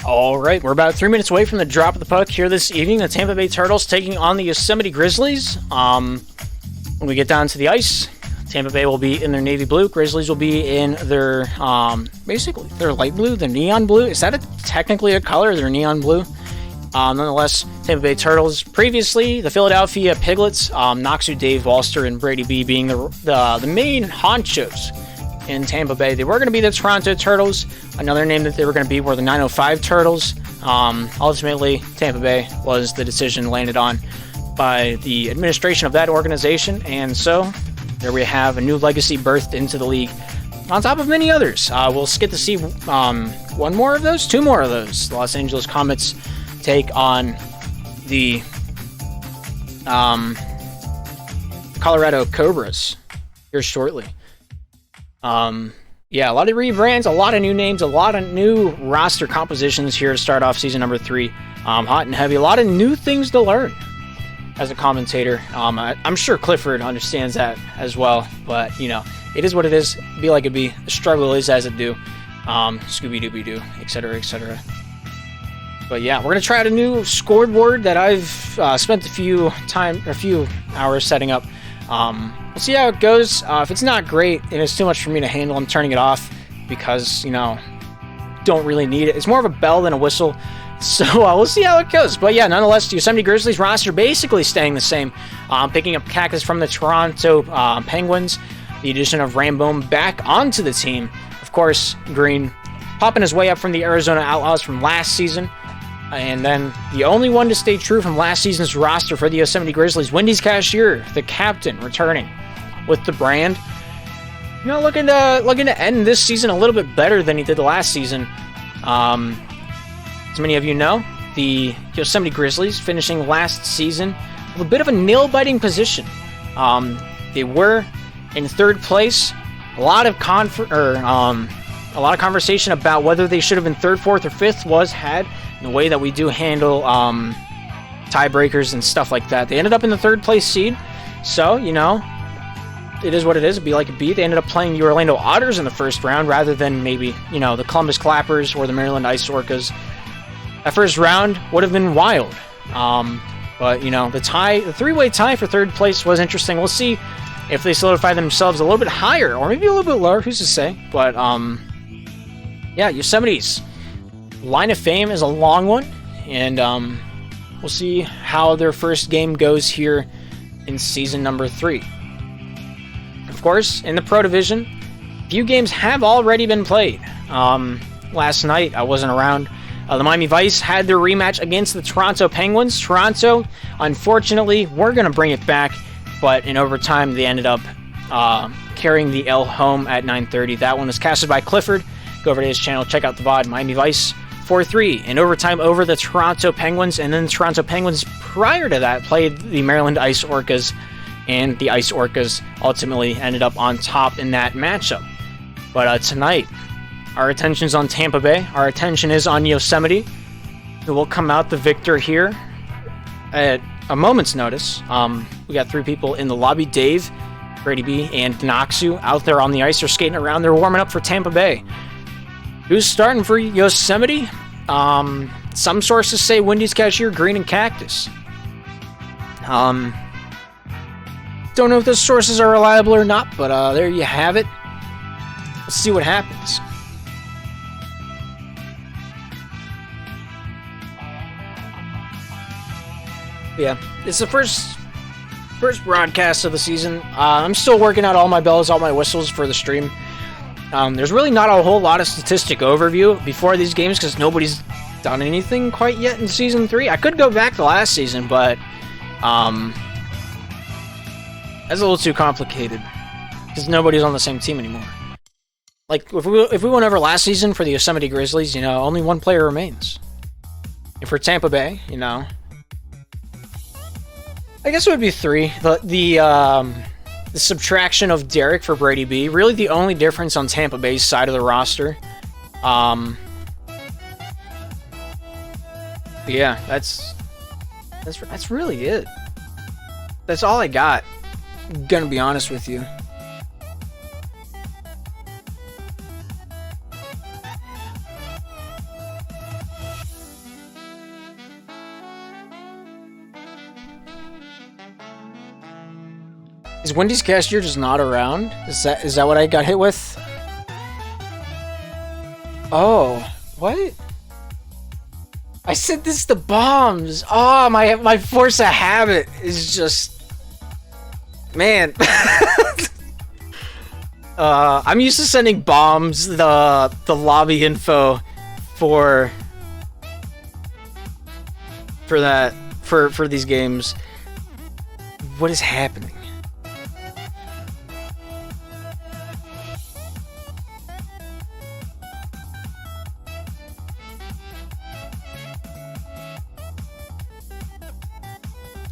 All right, we're about 3 minutes away from the drop of the puck here this evening. The Tampa Bay Turtles taking on the Yosemite Grizzlies. When we get down to the ice, Tampa Bay will be in their navy blue. Grizzlies will be in their, basically, their light blue, their neon blue. Is that technically a color, their neon blue? Nonetheless, Tampa Bay Turtles, previously the Philadelphia Piglets, Noxu, Dave Walster, and Brady B being the main honchos in Tampa Bay. They were going to be the Toronto Turtles. Another name that they were going to be were the 905 Turtles. Ultimately, Tampa Bay was the decision landed on by the administration of that organization, and so there we have a new legacy birthed into the league, on top of many others. We'll get to see one more of those, two more of those. The Los Angeles Comets take on the Colorado Cobras here shortly. Yeah, a lot of rebrands, a lot of new names, a lot of new roster compositions here to start off season number 3. Hot and heavy, a lot of new things to learn as a commentator. I'm sure Clifford understands that as well, but you know, it is what it is. Be like it be. The struggle is as it do. Scooby-Dooby-Doo, etc., etc. But yeah, we're gonna try out a new scoreboard that I've spent a few hours setting up. We'll see how it goes. If it's not great and it's too much for me to handle, I'm turning it off because, you know, don't really need it. It's more of a bell than a whistle. So we'll see how it goes. But yeah, nonetheless, the Yosemite Grizzlies roster basically staying the same. Picking up Cactus from the Toronto Penguins. The addition of Rambone back onto the team. Of course, Green popping his way up from the Arizona Outlaws from last season. And then the only one to stay true from last season's roster for the Yosemite Grizzlies, Wendy's Cashier, the captain, returning with the brand. You know, looking to end this season a little bit better than he did the last season. As many of you know, the Yosemite Grizzlies finishing last season with a bit of a nail-biting position. They were in third place. A lot of conversation about whether they should have been third, fourth, or fifth was had. The way that we do handle tiebreakers and stuff like that. They ended up in the third place seed, so, you know, it is what it is. It'd be like it be. They ended up playing the Orlando Otters in the first round rather than maybe, you know, the Columbus Clappers or the Maryland Ice Orcas. That first round would have been wild. But, you know, the three-way tie for third place was interesting. We'll see if they solidify themselves a little bit higher or maybe a little bit lower. Who's to say? But, yeah, Yosemite's line of fame is a long one, and we'll see how their first game goes here in season number 3. Of course, in the Pro Division, a few games have already been played. Last night, I wasn't around. The Miami Vice had their rematch against the Toronto Penguins. Toronto, unfortunately, were going to bring it back, but in overtime, they ended up carrying the L home at 9:30. That one was casted by Clifford. Go over to his channel, check out the VOD. Miami Vice 4-3 in overtime over the Toronto Penguins, and then the Toronto Penguins prior to that played the Maryland Ice Orcas, and the Ice Orcas ultimately ended up on top in that matchup. But tonight, our attention's on Tampa Bay. Our attention is on Yosemite, who will come out the victor here at a moment's notice. We got 3 people in the lobby: Dave, Brady B, and Noxu out there on the ice. They're skating around. They're warming up for Tampa Bay. Who's starting for Yosemite? Some sources say Wendy's Cashier, Green, and Cactus. Don't know if those sources are reliable or not, but there you have it. Let's see what happens. Yeah, it's the first broadcast of the season. I'm still working out all my bells, all my whistles for the stream. There's really not a whole lot of statistic overview before these games because nobody's done anything quite yet in Season 3. I could go back to last season, but that's a little too complicated because nobody's on the same team anymore. Like, if we went over last season for the Yosemite Grizzlies, you know, only one player remains. And for Tampa Bay, you know, I guess it would be 3. The subtraction of Derek for Brady B. Really the only difference on Tampa Bay's side of the roster. Yeah, that's really it. That's all I got. I'm gonna be honest with you. Is Wendy's cashier just not around? Is that what I got hit with? Oh, what? I said this to bombs. Oh, my force of habit is just, man. I'm used to sending bombs the lobby info for these games. What is happening?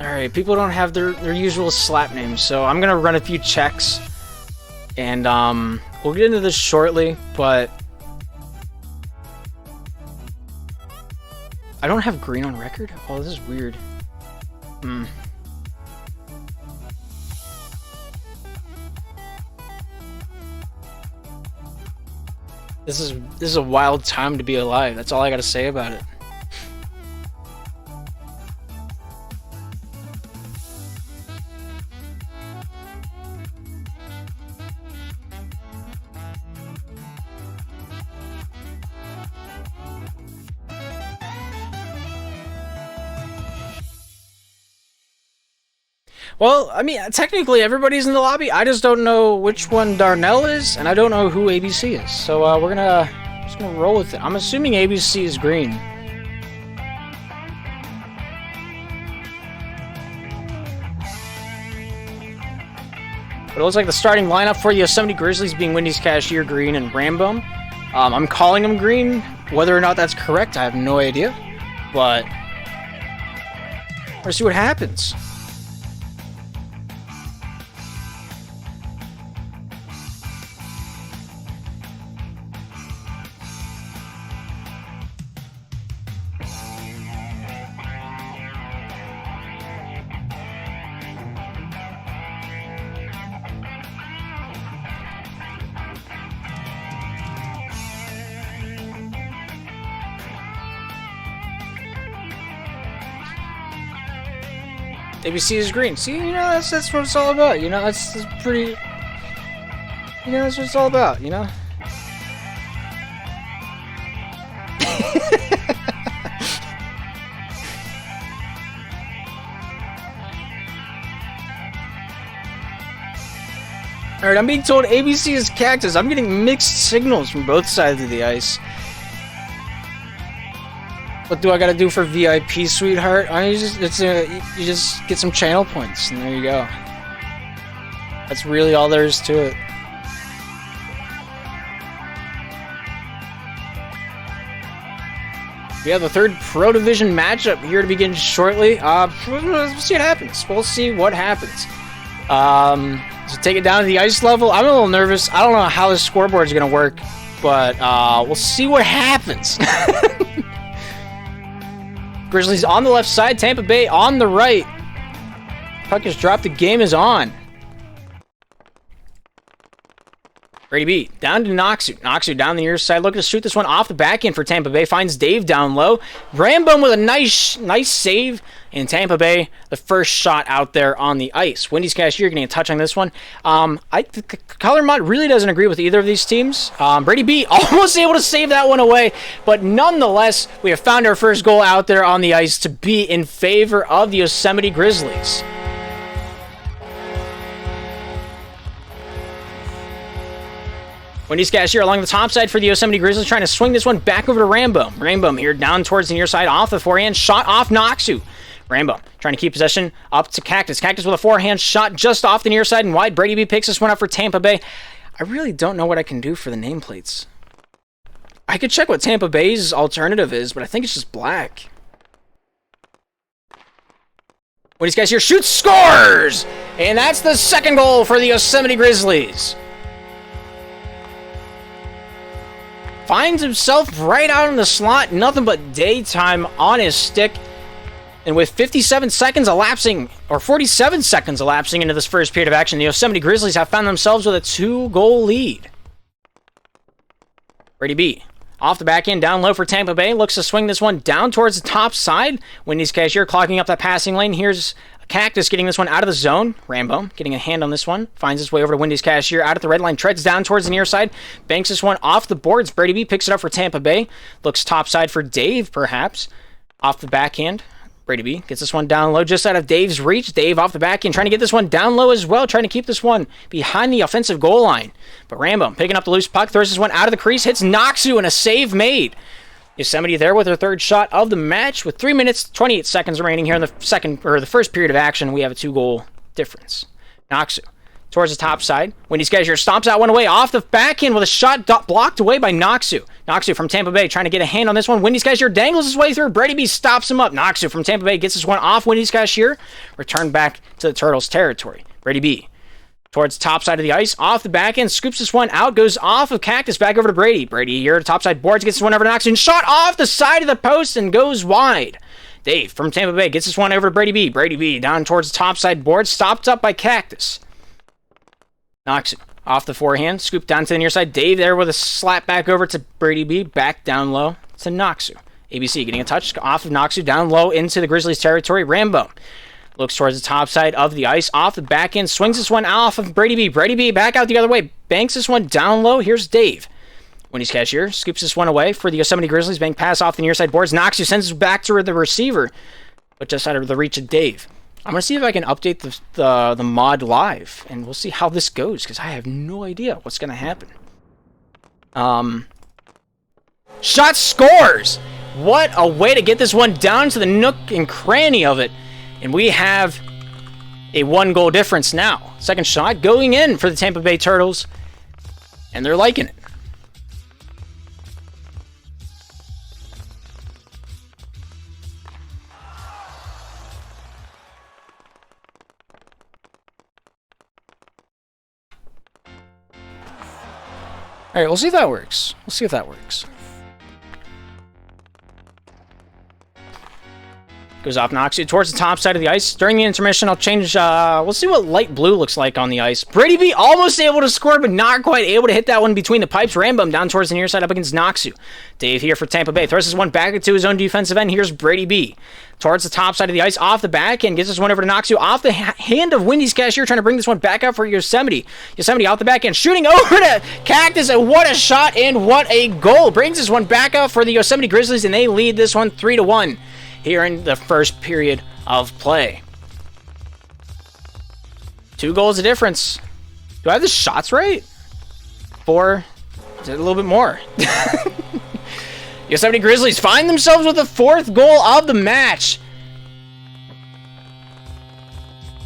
Alright, people don't have their usual slap names, so I'm gonna run a few checks. And, we'll get into this shortly, but I don't have green on record? Oh, this is weird. This is a wild time to be alive. That's all I gotta say about it. Well, I mean, technically everybody's in the lobby. I just don't know which one Darnell is, and I don't know who ABC is. So we're just gonna roll with it. I'm assuming ABC is green. But it looks like the starting lineup for the Yosemite Grizzlies being Wendy's cashier green and Rambo. I'm calling him green. Whether or not that's correct, I have no idea. But let's see what happens. ABC is green. See, you know, that's what it's all about. You know, that's pretty. You know, that's what it's all about. You know. All right, I'm being told ABC is cactus. I'm getting mixed signals from both sides of the ice. What do I gotta do for VIP, sweetheart? You just get some channel points, and there you go. That's really all there is to it. We have the third Pro Division matchup here to begin shortly. We'll see what happens. We'll see what happens. So take it down to the ice level. I'm a little nervous. I don't know how this scoreboard is gonna work, but we'll see what happens. Grizzlies on the left side, Tampa Bay on the right. Puck is dropped, the game is on. Brady B, down to Noxu. Noxu down the near side, looking to shoot this one off the back end for Tampa Bay. Finds Dave down low. Rambo with a nice save. And Tampa Bay, the first shot out there on the ice. Wendy's cashier getting a touch on this one. The color mod really doesn't agree with either of these teams. Brady B almost able to save that one away. But nonetheless, we have found our first goal out there on the ice to be in favor of the Yosemite Grizzlies. Wendy's cashier along the top side for the Yosemite Grizzlies, trying to swing this one back over to Rambo. Rambo here down towards the near side, off the forehand, shot off Noxu. Rambo trying to keep possession up to Cactus. Cactus with a forehand shot just off the near side and wide. Brady B picks this one up for Tampa Bay. I really don't know what I can do for the nameplates. I could check what Tampa Bay's alternative is, but I think it's just black. Wendy's cashier shoots, scores! And that's the second goal for the Yosemite Grizzlies. Finds himself right out in the slot, nothing but daytime on his stick. And with 57 seconds elapsing, or 47 seconds elapsing into this first period of action, the Yosemite Grizzlies have found themselves with a 2-goal lead. Brady B, off the back end, down low for Tampa Bay, looks to swing this one down towards the top side. Wendy's cashier clogging up that passing lane. Here's Cactus getting this one out of the zone. Rambo getting a hand on this one. Finds his way over to Wendy's Cashier. Out at the red line. Treads down towards the near side. Banks this one off the boards. Brady B picks it up for Tampa Bay. Looks topside for Dave, perhaps. Off the backhand. Brady B gets this one down low, just out of Dave's reach. Dave off the backhand, trying to get this one down low as well, trying to keep this one behind the offensive goal line. But Rambo picking up the loose puck, throws this one out of the crease, hits Noxu, and a save made. Yosemite there with her third shot of the match. With 3 minutes, 28 seconds remaining here in the first period of action, we have a 2-goal difference. Noxu towards the top side. Wendy's Cashier stomps that one away off the backhand with a shot blocked away by Noxu. Noxu from Tampa Bay trying to get a hand on this one. Wendy's Cashier dangles his way through. Brady B stops him up. Noxu from Tampa Bay gets this one off Wendy's Cashier. Returned back to the Turtles' territory. Brady B towards the top side of the ice. Off the backhand. Scoops this one out. Goes off of Cactus. Back over to Brady. Brady here to top side boards. Gets this one over to Noxu. And shot off the side of the post and goes wide. Dave from Tampa Bay gets this one over to Brady B. Brady B down towards the top side boards. Stopped up by Cactus. Noxu off the forehand, scooped down to the near side. Dave there with a slap back over to Brady B. Back down low to Noxu. ABC getting a touch off of Noxu down low into the Grizzlies' territory. Rambo looks towards the top side of the ice. Off the back end, swings this one off of Brady B. Brady B back out the other way. Banks this one down low. Here's Dave. Wendy's Cashier scoops this one away for the Yosemite Grizzlies. Bank pass off the near side boards. Noxu sends it back to the receiver, but just out of the reach of Dave. I'm going to see if I can update the mod live, and we'll see how this goes, because I have no idea what's going to happen. Shot scores! What a way to get this one down to the nook and cranny of it. And we have a 1-goal difference now. Second shot going in for the Tampa Bay Turtles, and they're liking it. All right, we'll see if that works. We'll see if that works. Goes off Noxu towards the top side of the ice. During the intermission, I'll change... we'll see what light blue looks like on the ice. Brady B almost able to score, but not quite able to hit that one between the pipes. Rambo down towards the near side up against Noxu. Dave here for Tampa Bay. Throws this one back into his own defensive end. Here's Brady B. Towards the top side of the ice, off the back, and gets this one over to Noxu. Off the hand of Wendy's Cashier, trying to bring this one back up for Yosemite. Yosemite off the back end, shooting over to Cactus, and what a shot and what a goal. Brings this one back up for the Yosemite Grizzlies, and they lead this one 3-1 here in the first period of play. 2 goals of difference. Do I have the shots right? 4. Is it a little bit more? Yosemite Grizzlies find themselves with the 4th goal of the match.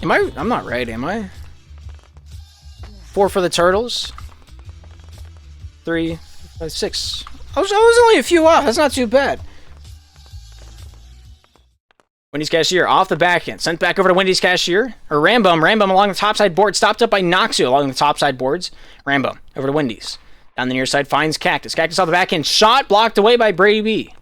I'm not right, am I? 4 for the Turtles. 3, 5, 6. I was only a few off. That's not too bad. Wendy's Cashier off the backhand. Sent back over to Wendy's Cashier. Or Rambo along the topside board. Stopped up by Noxu along the topside boards. Rambo over to Wendy's. Down the near side finds Cactus. Cactus off the backhand. Shot blocked away by Brady B.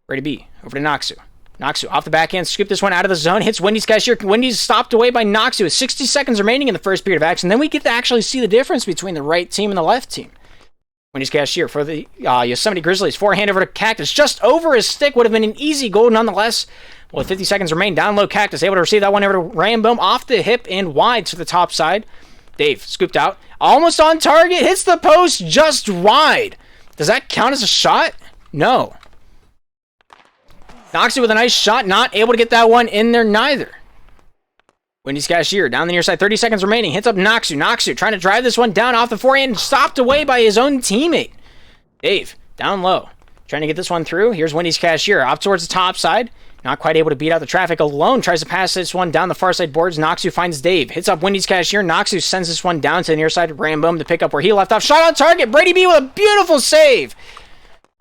Brady B over to Noxu. Noxu off the backhand. Scoop this one out of the zone. Hits Wendy's Cashier. Wendy's stopped away by Noxu with 60 seconds remaining in the first period of action. Then we get to actually see the difference between the right team and the left team. Wendy's Cashier for the Yosemite Grizzlies. Forehand over to Cactus. Just over his stick. Would have been an easy goal nonetheless. With 50 seconds remain, down low Cactus able to receive that one over to Rambo off the hip and wide to the top side. Dave scooped out, almost on target, hits the post just wide. Does that count as a shot? No. Noxu with a nice shot, not able to get that one in there neither. Wendy's Cashier down the near side, 30 seconds remaining, hits up Noxu. Noxu trying to drive this one down off the forehand, stopped away by his own teammate. Dave down low, trying to get this one through. Here's Wendy's Cashier up towards the top side. Not quite able to beat out the traffic alone. Tries to pass this one down the far side boards. Noxu finds Dave. Hits up Wendy's Cashier. Noxu sends this one down to the near side of Rambo to pick up where he left off. Shot on target. Brady B with a beautiful save.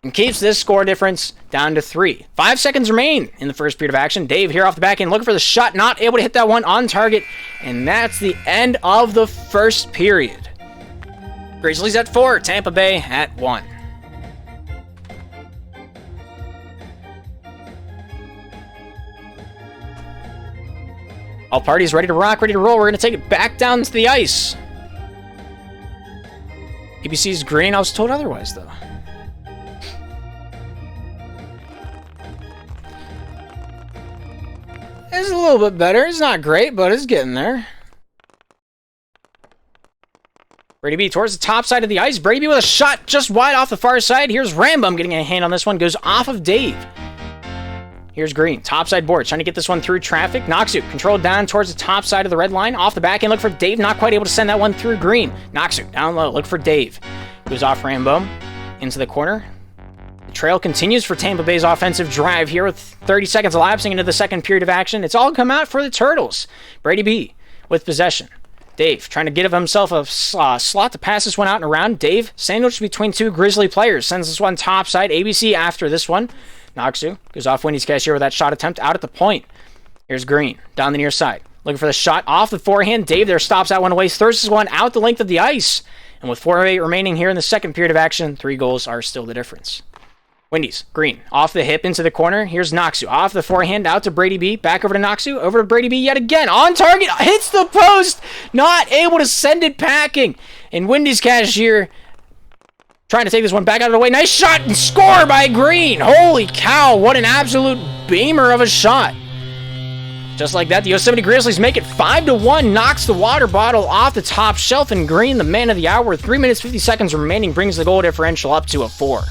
And keeps this score difference down to 3. 5 seconds remain in the first period of action. Dave here off the back end looking for the shot. Not able to hit that one on target. And that's the end of the first period. Grizzlies at 4. Tampa Bay at 1. All parties ready to rock, ready to roll. We're going to take it back down to the ice. ABC's green. I was told otherwise, though. It's a little bit better. It's not great, but it's getting there. Brady B towards the top side of the ice. Brady B with a shot just wide off the far side. Here's Rambum getting a hand on this one. Goes off of Dave. Here's Green. Top side board. Trying to get this one through traffic. Noxu controlled down towards the top side of the red line. Off the back end. Look for Dave. Not quite able to send that one through Green. Noxu down low. Look for Dave. Goes off Rambum. Into the corner. The trail continues for Tampa Bay's offensive drive here with 30 seconds elapsing into the second period of action. It's all come out for the Turtles. Brady B with possession. Dave trying to give himself a slot to pass this one out and around. Dave sandwiched between two Grizzly players. Sends this one top side. ABC after this one. Noxu goes off Wendy's cashier with that shot attempt out at the point. Here's Green down the near side. Looking for the shot off the forehand. Dave there stops that one away. Throws this one out the length of the ice. And with 4:08 remaining here in the second period of action, 3 goals are still the difference. Wendy's, Green, off the hip into the corner. Here's Noxu, off the forehand, out to Brady B, back over to Noxu, over to Brady B yet again, on target, hits the post, not able to send it packing. And Wendy's cashier trying to take this one back out of the way. Nice shot and score by Green. Holy cow, what an absolute beamer of a shot. Just like that, the Yosemite Grizzlies make it 5-1, knocks the water bottle off the top shelf, and Green, the man of the hour, with 3 minutes 50 seconds remaining, brings the goal differential up to a 4.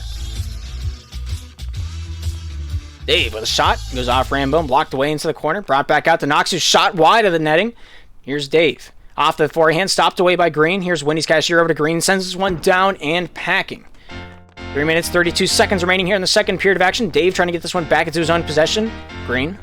Dave with a shot, goes off Rambone, blocked away into the corner, brought back out to Noxu, shot wide of the netting. Here's Dave. Off the forehand, stopped away by Green. Here's Wendy's cashier over to Green, sends this one down and packing. 3 minutes, 32 seconds remaining here in the second period of action. Dave trying to get this one back into his own possession. Green,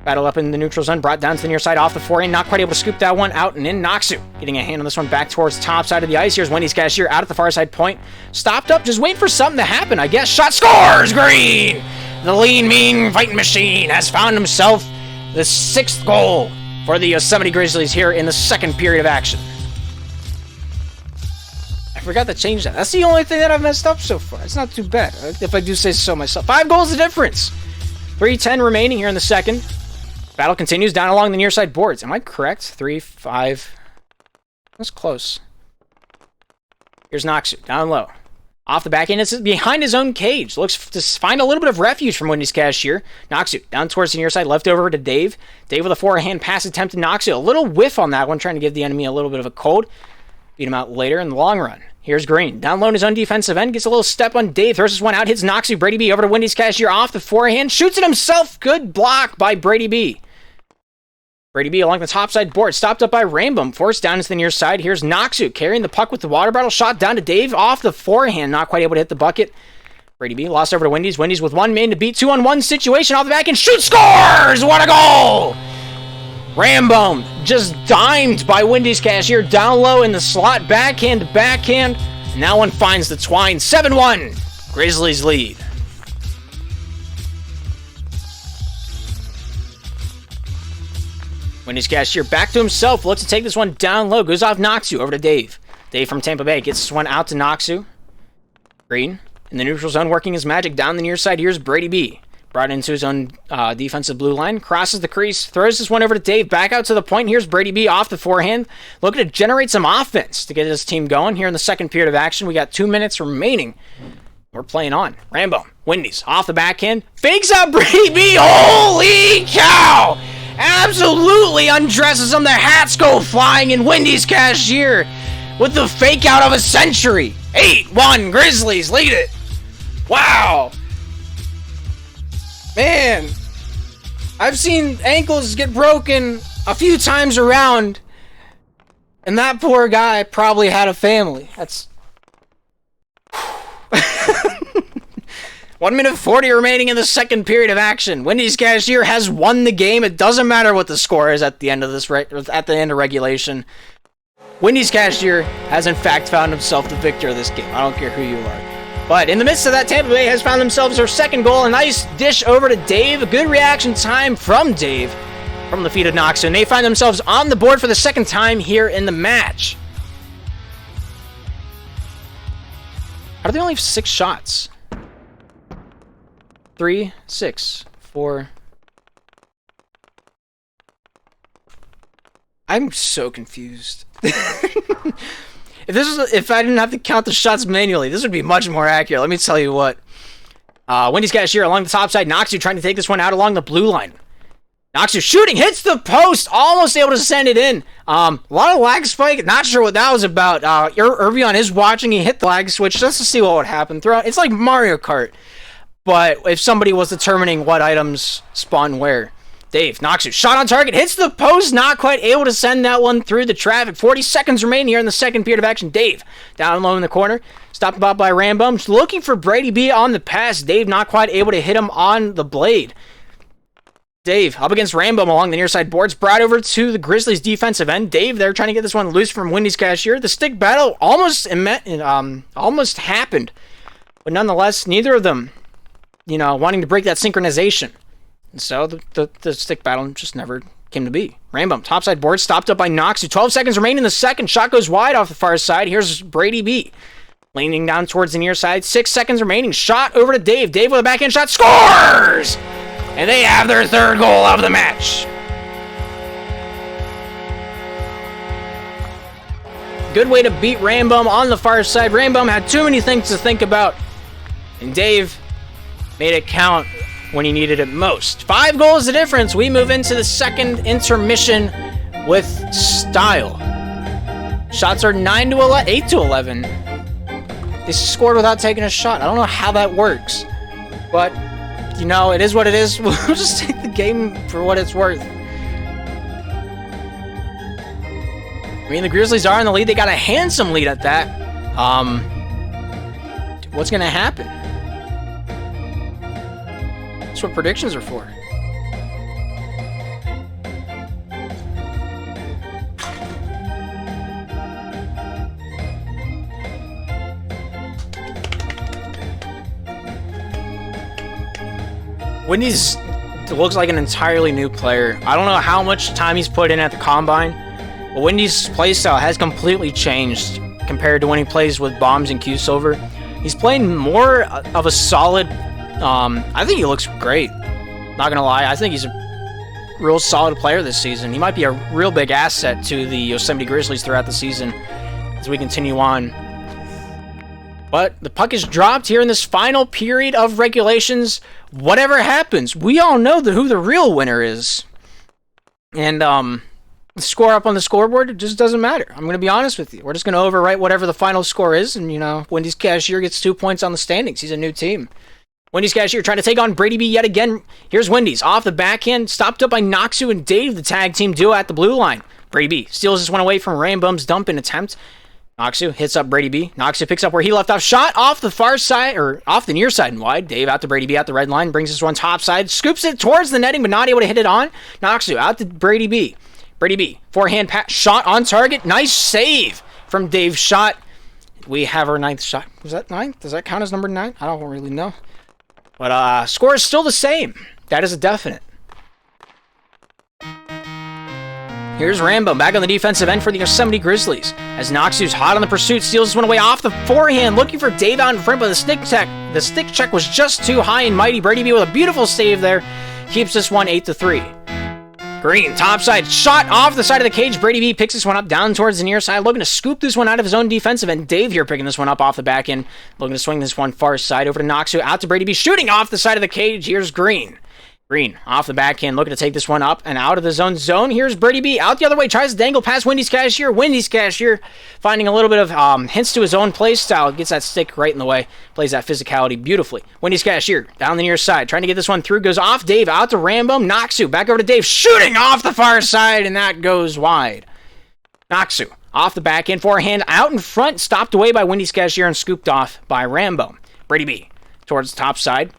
battle up in the neutral zone, brought down to the near side off the forehand, not quite able to scoop that one out and in. Noxu getting a hand on this one back towards the top side of the ice. Here's Wendy's cashier out at the far side point. Stopped up, just waiting for something to happen, I guess. Shot, scores! Green! The lean, mean fighting machine has found himself the 6th goal for the Yosemite Grizzlies here in the second period of action. I forgot to change that. That's the only thing that I've messed up so far. It's not too bad, if I do say so myself. 5 goals the difference. 3:10 remaining here in the second. Battle continues down along the near side boards. Am I correct? 3-5. That's close. Here's Noxu, down low. Off the back end, it's behind his own cage. Looks to find a little bit of refuge from Wendy's cashier. Noxu down towards the near side, left over to Dave. Dave with a forehand pass attempt to Noxu. A little whiff on that one, trying to give the enemy a little bit of a cold. Beat him out later in the long run. Here's Green. Down low in his own defensive end. Gets a little step on Dave. Throws this one out. Hits Noxu. Brady B over to Wendy's cashier off the forehand. Shoots it himself. Good block by Brady B. Brady B along the top side board. Stopped up by Rambum. Forced down to the near side. Here's Noxu carrying the puck with the water bottle. Shot down to Dave off the forehand. Not quite able to hit the bucket. Brady B lost over to Wendy's. Wendy's with one man to beat. 2-on-1 situation off the back end. Shoot, scores! What a goal! Rambone just dimed by Wendy's cashier down low in the slot. Backhand to backhand. And that one finds the twine. 7-1. Grizzlies lead. Wendy's cashier back to himself. Looks to take this one down low. Goes off Noxu over to Dave. Dave from Tampa Bay gets this one out to Noxu. Green in the neutral zone working his magic down the near side. Here's Brady B. Brought into his own defensive blue line. Crosses the crease. Throws this one over to Dave. Back out to the point. Here's Brady B off the forehand. Looking to generate some offense to get his team going here in the second period of action. We got 2 minutes remaining. We're playing on. Rambo. Wendy's off the backhand. Fakes out Brady B. Holy cow! Absolutely undresses him. The hats go flying, and Wendy's cashier with the fake out of a century. 8-1. Grizzlies lead it. Wow. Man, I've seen ankles get broken a few times around, and that poor guy probably had a family. That's 1 minute 40 remaining in the second period of action. Wendy's cashier has won the game. It doesn't matter what the score is at the end of this at the end of regulation. Wendy's cashier has in fact found himself the victor of this game. I don't care who you are. But in the midst of that, Tampa Bay has found themselves their second goal. A nice dish over to Dave. A good reaction time from Dave from the feet of Noxu. And they find themselves on the board for the second time here in the match. How do they only have 6 shots? 3, 6, 4. I'm so confused. If I didn't have to count the shots manually, this would be much more accurate. Let me tell you what. Wendy's cashier along the top side. Noxu trying to take this one out along the blue line. Noxu shooting, hits the post, almost able to send it in. A lot of lag spike, not sure what that was about. Irvion is watching, he hit the lag switch just to see what would happen. It's like Mario Kart, but if somebody was determining what items spawn where. Dave, Noxu, shot on target, hits the post, not quite able to send that one through the traffic. 40 seconds remaining here in the second period of action. Dave, down low in the corner, stopped about by Rambo, looking for Brady B on the pass. Dave not quite able to hit him on the blade. Dave up against Rambo along the near side boards, brought over to the Grizzlies defensive end. Dave there trying to get this one loose from Wendy's Cashier. The stick battle almost happened, but nonetheless, neither of them, wanting to break that synchronization. And so the stick battle just never came to be. Rambo topside board stopped up by Noxu. 12 seconds remaining in the second. Shot goes wide off the far side. Here's Brady B. Leaning down towards the near side. 6 seconds remaining. Shot over to Dave. Dave with a backhand shot. Scores! And they have their third goal of the match. Good way to beat Rambum on the far side. Rambum had too many things to think about, and Dave made it count when he needed it most. 5 goals the difference. We move into the second intermission with style. Shots are 8 to 11. They scored without taking a shot. I don't know how that works, but it is what it is. We'll just take the game for what it's worth. I mean, the Grizzlies are in the lead. They got a handsome lead at that. What's going to happen? That's what predictions are for. Wendy's looks like an entirely new player. I don't know how much time he's put in at the Combine, but Wendy's playstyle has completely changed compared to when he plays with Bombs and Q-Silver. He's playing more of a solid... I think he looks great. Not gonna lie, I think he's a real solid player this season. He might be a real big asset to the Yosemite Grizzlies throughout the season as we continue on. But the puck is dropped here in this final period of regulations. Whatever happens, we all know who the real winner is. And the score up on the scoreboard, it just doesn't matter. I'm going to be honest with you. We're just going to overwrite whatever the final score is. And, Wendy's Cashier gets 2 points on the standings. He's a new team. Wendy's Cashier trying to take on Brady B yet again. Here's Wendy's off the backhand, stopped up by Noxu and Dave, the tag team duo at the blue line. Brady B steals this one away from Rambum's dump in attempt. Noxu hits up Brady B. Noxu picks up where he left off. Shot off the far side, or off the near side and wide. Dave out to Brady B at the red line. Brings this one top side. Scoops it towards the netting, but not able to hit it on. Noxu out to Brady B. Brady B. Forehand pass. Shot on target. Nice save from Dave's shot. We have our 9th shot. Was that 9? Does that count as number 9? I don't really know. But score is still the same. That is a definite. Here's Rambo back on the defensive end for the Yosemite Grizzlies. As Noxu's hot on the pursuit, steals this one away off the forehand, looking for Dave out in front, but the stick check was just too high and mighty. Brady B with a beautiful save there. Keeps this one 8-3. Green, topside, shot off the side of the cage. Brady B picks this one up down towards the near side, looking to scoop this one out of his own defensive end. Dave here picking this one up off the back end, looking to swing this one far side over to Noxu, out to Brady B, shooting off the side of the cage. Here's Green. Green off the backhand, looking to take this one up and out of the zone. Here's Brady B out the other way, tries to dangle past Wendy's Cashier. Wendy's Cashier finding a little bit of hints to his own play style. Gets that stick right in the way, plays that physicality beautifully. Wendy's Cashier down the near side, trying to get this one through, goes off Dave, out to Rambo. Noxu back over to Dave, shooting off the far side, and that goes wide. Noxu off the backhand, forehand out in front, stopped away by Wendy's Cashier and scooped off by Rambo. Brady B towards the top side.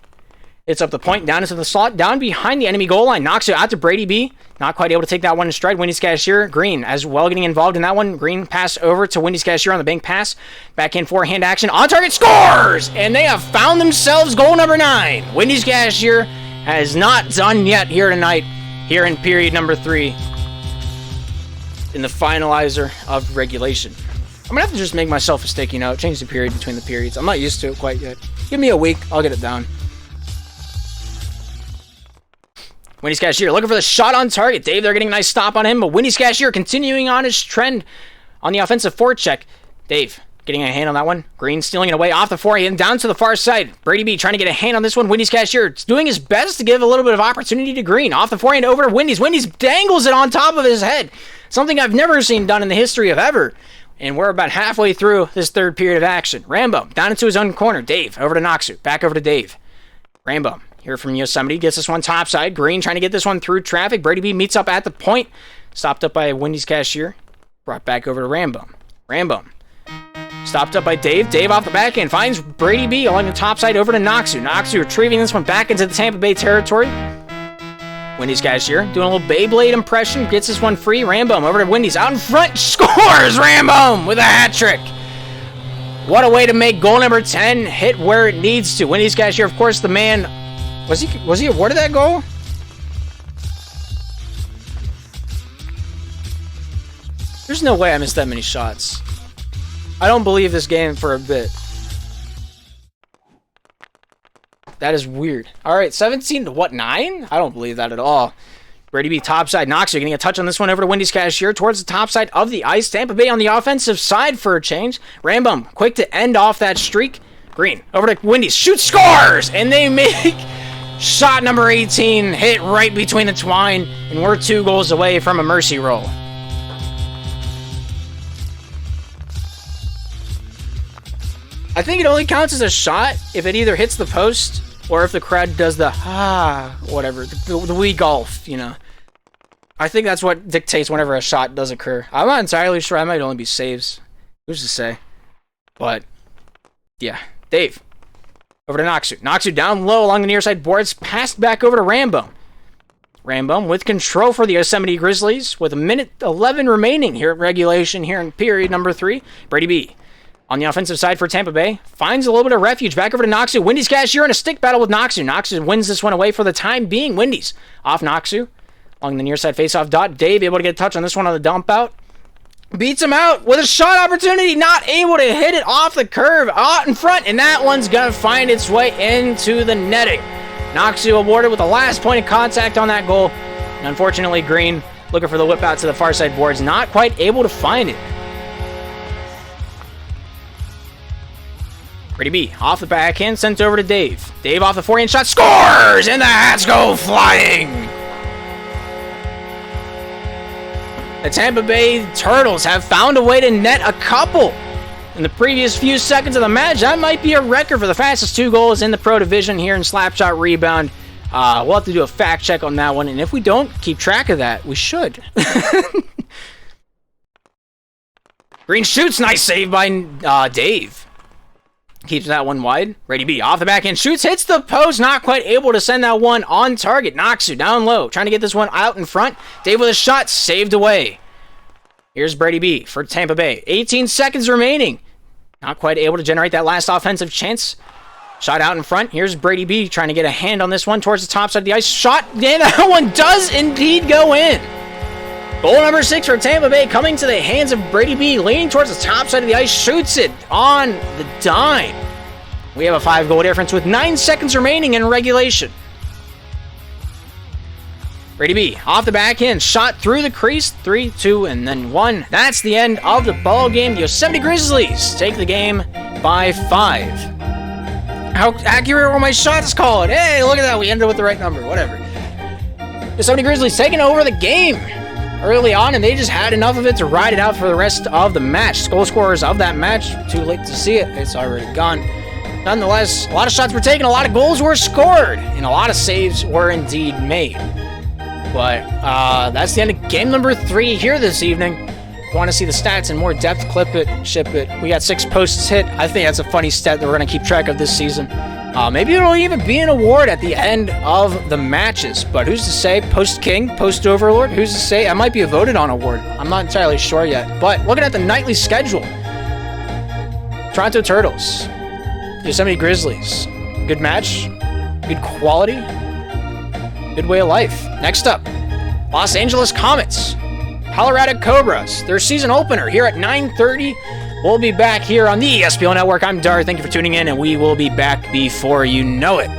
It's up the point, down into the slot, down behind the enemy goal line. Knocks it out to Brady B. Not quite able to take that one in stride. Wendy's Cashier. Green as well getting involved in that one. Green pass over to Wendy's Cashier on the bank pass. Backhand forehand action. On target, scores! And they have found themselves goal number 9. Wendy's Cashier has not done yet here tonight, here in period number 3, in the finalizer of regulation. I'm going to have to just make myself a sticky note, change the period between the periods. I'm not used to it quite yet. Give me a week, I'll get it down. Wendy's Cashier looking for the shot on target. Dave, they're getting a nice stop on him, but Wendy's Cashier continuing on his trend on the offensive forecheck. Dave getting a hand on that one. Green stealing it away off the forehand, down to the far side. Brady B trying to get a hand on this one. Wendy's Cashier doing his best to give a little bit of opportunity to Green. Off the forehand over to Wendy's. Wendy's dangles it on top of his head. Something I've never seen done in the history of ever. And we're about halfway through this third period of action. Rambo down into his own corner. Dave over to Noxu. Back over to Dave. Rambo here from Yosemite gets this one topside. Green trying to get this one through traffic. Brady B meets up at the point. Stopped up by Wendy's Cashier. Brought back over to Rambo. Rambo stopped up by Dave. Dave off the backhand finds Brady B along the top side over to Noxu. Noxu retrieving this one back into the Tampa Bay territory. Wendy's Cashier doing a little Beyblade impression. Gets this one free. Rambone over to Wendy's. Out in front. Scores! Rambone with a hat trick. What a way to make goal number 10 hit where it needs to. Wendy's Cashier, of course, the man. Was he awarded that goal? There's no way I missed that many shots. I don't believe this game for a bit. That is weird. All right, 17 to what, 9? I don't believe that at all. Brady B topside. Noxu getting a touch on this one over to Wendy's Cashier towards the top side of the ice. Tampa Bay on the offensive side for a change. Rambum quick to end off that streak. Green over to Wendy's. Shoots, scores! And they make shot number 18 hit right between the twine. And we're 2 goals away from a mercy roll. I think it only counts as a shot if it either hits the post or if the crowd does the whatever, the wee golf, you know. I think that's what dictates whenever a shot does occur. I'm not entirely sure. I might only be saves. Who's to say? But yeah, Dave over to Noxu. Noxu down low along the near side boards, passed back over to Rambo. Rambo with control for the Yosemite Grizzlies with 1:11 remaining here at regulation here in period number 3. Brady B on the offensive side for Tampa Bay. Finds a little bit of refuge. Back over to Noxu. Wendy's Cashier in a stick battle with Noxu. Noxu wins this one away for the time being. Wendy's off Noxu. Along the near side face-off dot. Dave able to get a touch on this one on the dump out. Beats him out with a shot opportunity. Not able to hit it off the curve. Out in front. And that one's going to find its way into the netting. Noxu awarded with the last point of contact on that goal. And unfortunately, Green looking for the whip out to the far side boards. Not quite able to find it. Brady B off the backhand, sent over to Dave. Dave off the forehand shot, scores! And the hats go flying! The Tampa Bay Turtles have found a way to net a couple in the previous few seconds of the match. That might be a record for the fastest 2 goals in the Pro Division here in Slapshot Rebound. We'll have to do a fact check on that one, and if we don't keep track of that, we should. Green shoots, nice save by Dave. Keeps that one wide. Brady B off the backhand shoots, hits the post, not quite able to send that one on target. Noxu down low, trying to get this one out in front. Dave with a shot, saved away. Here's Brady B for Tampa Bay. 18 seconds remaining. Not quite able to generate that last offensive chance. Shot out in front. Here's Brady B trying to get a hand on this one towards the top side of the ice. Shot, and that one does indeed go in. Goal number 6 for Tampa Bay coming to the hands of Brady B, leaning towards the top side of the ice, shoots it on the dime. We have a 5-goal difference with 9 seconds remaining in regulation. Brady B off the backhand, shot through the crease, 3, 2, and then 1. That's the end of the ball game. The Yosemite Grizzlies take the game by 5. How accurate were my shots called? Hey, look at that. We ended with the right number. Whatever. Yosemite Grizzlies taking over the game early on, and they just had enough of it to ride it out for the rest of the match. Goal scorers of that match, too late to see it. It's already gone. Nonetheless, a lot of shots were taken, a lot of goals were scored, and a lot of saves were indeed made. But that's the end of game number 3 here this evening. Want to see the stats in more depth, clip it, ship it. We got 6 posts hit. I think that's a funny stat that we're going to keep track of this season. Maybe it'll even be an award at the end of the matches, but who's to say? Post King, Post Overlord, who's to say? I might be a voted on award. I'm not entirely sure yet. But looking at the nightly schedule, Toronto Turtles, Yosemite Grizzlies, good match, good quality, good way of life. Next up, Los Angeles Comets, Colorado Cobras, their season opener here at 9:30. We'll be back here on the SPL Network. I'm Dar. Thank you for tuning in, and we will be back before you know it.